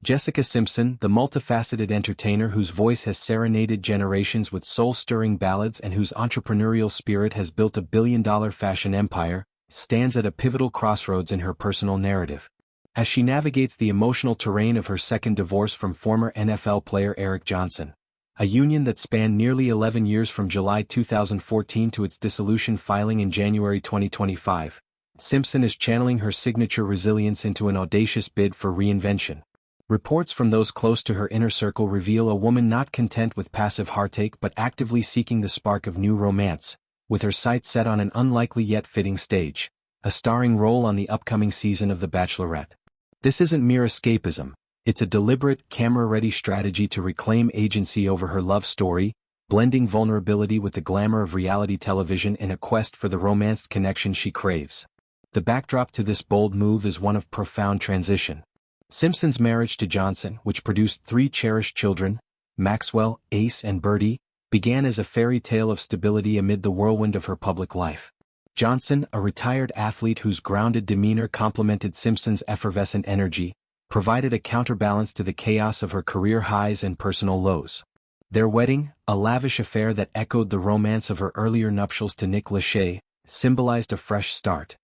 Jessica Simpson, the multifaceted entertainer whose voice has serenaded generations with soul-stirring ballads and whose entrepreneurial spirit has built a billion-dollar fashion empire, stands at a pivotal crossroads in her personal narrative. As she navigates the emotional terrain of her second divorce from former NFL player Eric Johnson, a union that spanned nearly 11 years from July 2014 to its dissolution filing in January 2025, Simpson is channeling her signature resilience into an audacious bid for reinvention. Reports from those close to her inner circle reveal a woman not content with passive heartache but actively seeking the spark of new romance, with her sights set on an unlikely yet fitting stage, a starring role on the upcoming season of The Bachelorette. This isn't mere escapism, it's a deliberate, camera-ready strategy to reclaim agency over her love story, blending vulnerability with the glamour of reality television in a quest for the romanced connection she craves. The backdrop to this bold move is one of profound transition. Simpson's marriage to Johnson, which produced 3 cherished children, Maxwell, Ace and Birdie, began as a fairy tale of stability amid the whirlwind of her public life. Johnson, a retired athlete whose grounded demeanor complemented Simpson's effervescent energy, provided a counterbalance to the chaos of her career highs and personal lows. Their wedding, a lavish affair that echoed the romance of her earlier nuptials to Nick Lachey, symbolized a fresh start.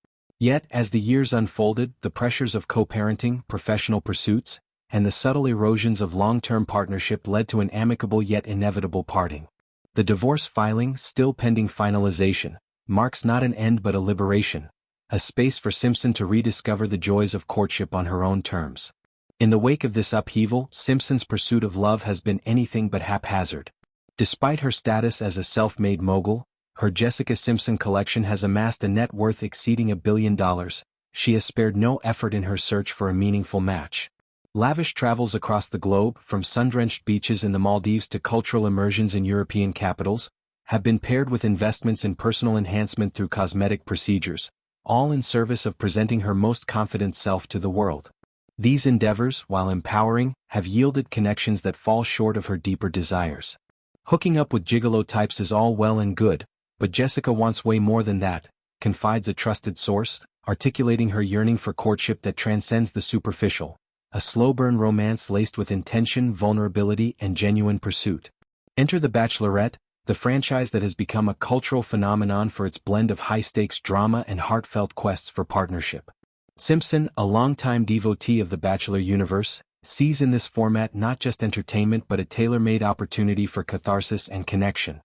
Yet, as the years unfolded, the pressures of co-parenting, professional pursuits, and the subtle erosions of long-term partnership led to an amicable yet inevitable parting. The divorce filing, still pending finalization, marks not an end but a liberation, a space for Simpson to rediscover the joys of courtship on her own terms. In the wake of this upheaval, Simpson's pursuit of love has been anything but haphazard. Despite her status as a self-made mogul, her Jessica Simpson collection has amassed a net worth exceeding $1 billion. She has spared no effort in her search for a meaningful match. Lavish travels across the globe, from sun-drenched beaches in the Maldives to cultural immersions in European capitals, have been paired with investments in personal enhancement through cosmetic procedures, all in service of presenting her most confident self to the world. These endeavors, while empowering, have yielded connections that fall short of her deeper desires. Hooking up with gigolo types is all well and good, but Jessica wants way more than that, confides a trusted source, articulating her yearning for courtship that transcends the superficial, a slow-burn romance laced with intention, vulnerability, and genuine pursuit. Enter The Bachelorette, the franchise that has become a cultural phenomenon for its blend of high-stakes drama and heartfelt quests for partnership. Simpson, a longtime devotee of the Bachelor universe, sees in this format not just entertainment but a tailor-made opportunity for catharsis and connection.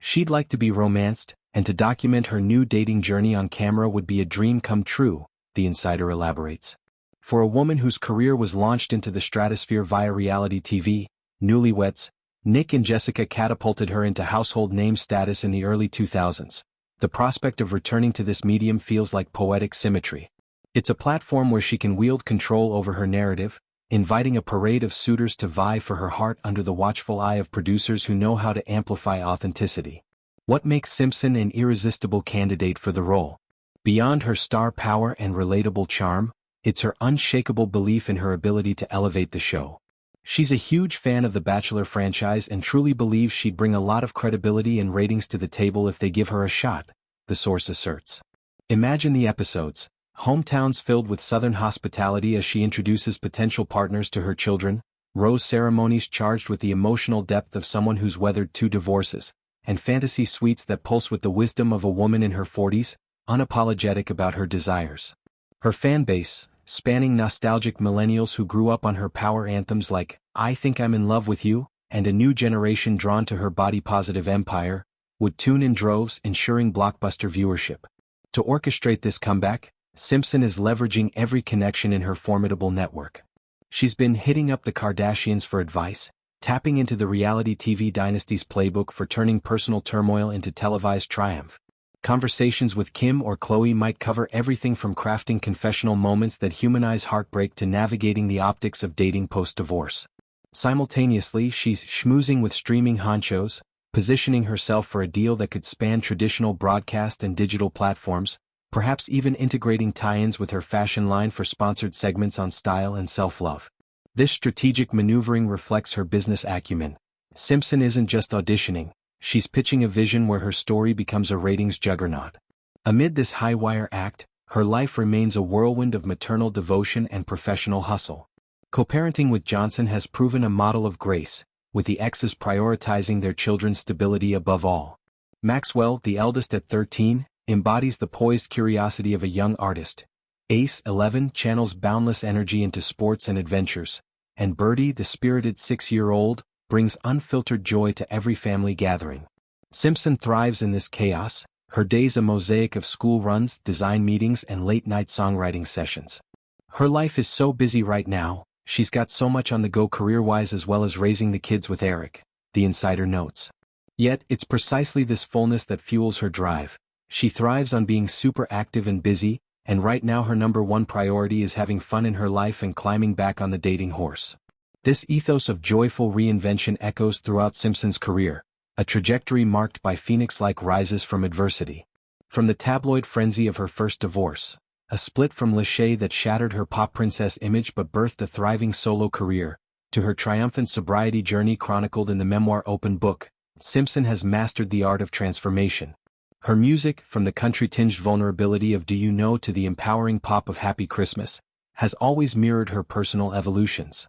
She'd like to be romanced, and to document her new dating journey on camera would be a dream come true, the insider elaborates. For a woman whose career was launched into the stratosphere via reality TV, Newlyweds, Nick and Jessica catapulted her into household name status in the early 2000s. The prospect of returning to this medium feels like poetic symmetry. It's a platform where she can wield control over her narrative, inviting a parade of suitors to vie for her heart under the watchful eye of producers who know how to amplify authenticity. What makes Simpson an irresistible candidate for the role? Beyond her star power and relatable charm, it's her unshakable belief in her ability to elevate the show. She's a huge fan of the Bachelor franchise and truly believes she'd bring a lot of credibility and ratings to the table if they give her a shot, the source asserts. Imagine the episodes. Hometowns filled with Southern hospitality as she introduces potential partners to her children, rose ceremonies charged with the emotional depth of someone who's weathered 2 divorces, and fantasy suites that pulse with the wisdom of a woman in her 40s, unapologetic about her desires. Her fan base, spanning nostalgic millennials who grew up on her power anthems like "I Think I'm in Love with You," and a new generation drawn to her body-positive empire, would tune in droves, ensuring blockbuster viewership. To orchestrate this comeback, Simpson is leveraging every connection in her formidable network. She's been hitting up the Kardashians for advice, tapping into the reality TV dynasty's playbook for turning personal turmoil into televised triumph. Conversations with Kim or Khloe might cover everything from crafting confessional moments that humanize heartbreak to navigating the optics of dating post-divorce. Simultaneously, she's schmoozing with streaming honchos, positioning herself for a deal that could span traditional broadcast and digital platforms, perhaps even integrating tie-ins with her fashion line for sponsored segments on style and self-love. This strategic maneuvering reflects her business acumen. Simpson isn't just auditioning, she's pitching a vision where her story becomes a ratings juggernaut. Amid this high-wire act, her life remains a whirlwind of maternal devotion and professional hustle. Co-parenting with Johnson has proven a model of grace, with the exes prioritizing their children's stability above all. Maxwell, the eldest at 13, embodies the poised curiosity of a young artist. Ace, 11, channels boundless energy into sports and adventures. And Birdie, the spirited 6-year-old, brings unfiltered joy to every family gathering. Simpson thrives in this chaos, her days a mosaic of school runs, design meetings and late-night songwriting sessions. Her life is so busy right now, she's got so much on the go career-wise as well as raising the kids with Eric, the insider notes. Yet, it's precisely this fullness that fuels her drive. She thrives on being super active and busy, and right now her number one priority is having fun in her life and climbing back on the dating horse. This ethos of joyful reinvention echoes throughout Simpson's career, a trajectory marked by phoenix-like rises from adversity. From the tabloid frenzy of her first divorce, a split from Lachey that shattered her pop princess image but birthed a thriving solo career, to her triumphant sobriety journey chronicled in the memoir Open Book, Simpson has mastered the art of transformation. Her music, from the country-tinged vulnerability of Do You Know to the empowering pop of Happy Christmas, has always mirrored her personal evolutions.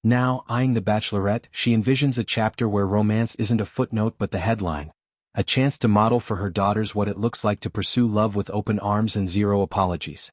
Now, eyeing The Bachelorette, she envisions a chapter where romance isn't a footnote but the headline, a chance to model for her daughters what it looks like to pursue love with open arms and zero apologies.